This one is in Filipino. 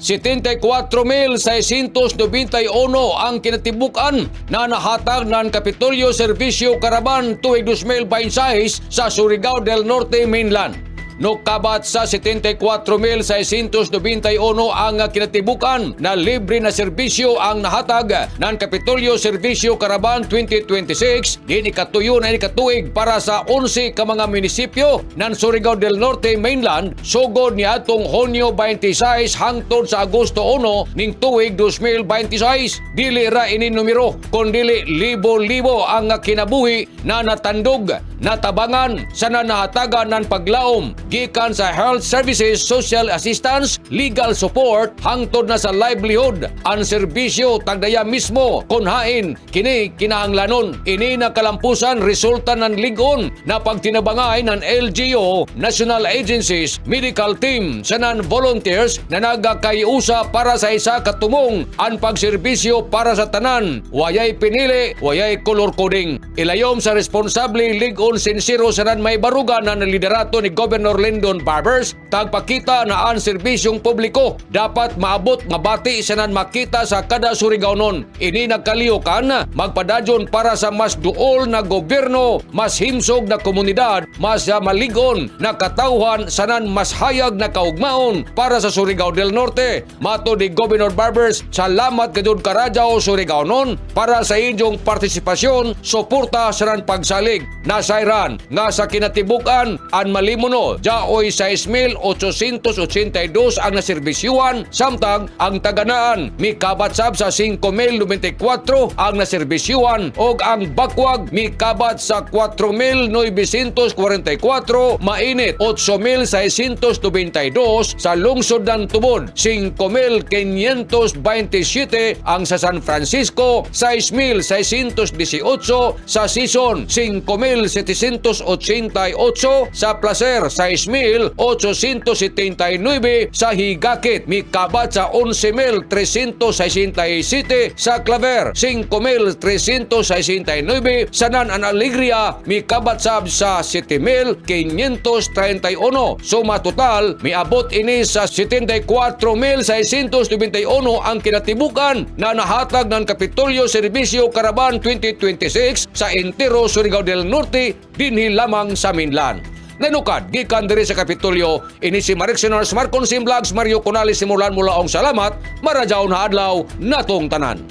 74,691 ang kinatibukan na nahatag ng Kapitolyo Servisyo Caravan tuig 2026 sa Surigao del Norte, Mainland. Kabat sa 74,691 ang kinatibukan na libre na serbisyo ang nahatag ng Kapitolyo Servisyo Caravan 2026 din ikatuyo na ikatuig para sa 11 ka mga munisipyo ng Surigao del Norte, Mainland sugod ni atong Hunyo 26 hangtod sa Agosto 1 ning tuig 2026. Dili ra ini numero kundi libo-libo ang kinabuhi na natandog, natabangan sa nanahatagan ng paglaom gikan sa health services, social assistance, legal support hangtod na sa livelihood ang serbisyo tagdaya mismo kunhain kini kinahanglanon. Ini na kalampusan resulta ng ligon na pagtinabangay ng LGU, national agencies, medical team sa non-volunteers na nagakayusa para sa isa katumong ang pagserbisyo para sa tanan. Wayay pinili, wayay color coding. Ilayom sa responsable ligon sincero sa may barugan na liderato ni Governor Lyndon Barbers, tagpakita na ang serbisyong publiko dapat maabot mabati sa nan makita sa kada Surigaonon. Ini nagkaliukan magpadadyon para sa mas duol na gobyerno, mas himsog na komunidad, mas maligon na katawhan sa nan mas hayag na kaugmaon para sa Surigao del Norte. Mato ni Governor Barbers, salamat kadud Karajaw Surigaonon para sa inyong partisipasyon, suporta sa nan pagsalig. Nasayran nga sa kinatibukan ang malimuno jaoy 6,882 ang naserbisyuan, samtang ang taganaan mikabatsab sa 5,094 ang naserbisyuan og ang bakwag mikabat sa 4,944, mainit 8,692 sa lungsod ng Tubod, 5,527 ang sa San Francisco, 6,618 sa Sison, 5,788 sa Placer, 6,879 sa Higakit, mikabat sa 11,367 sa Claver, 5,369 sa Nan Alegria, mikabat sa 7,531. Suma total, miabot ini sa 74,691 ang kinatibukan na nahatag ng Kapitolyo Servisyo Caravan 2026 sa entero Surigao del Norte dinhi lamang sa Mainland. Nanukad, gikan diri sa Kapitolyo, ini si Marek Senars, Marcon Sim Vlogs, Mario Conales, simulan mula ang salamat, marajaw na adlaw, natong tanan.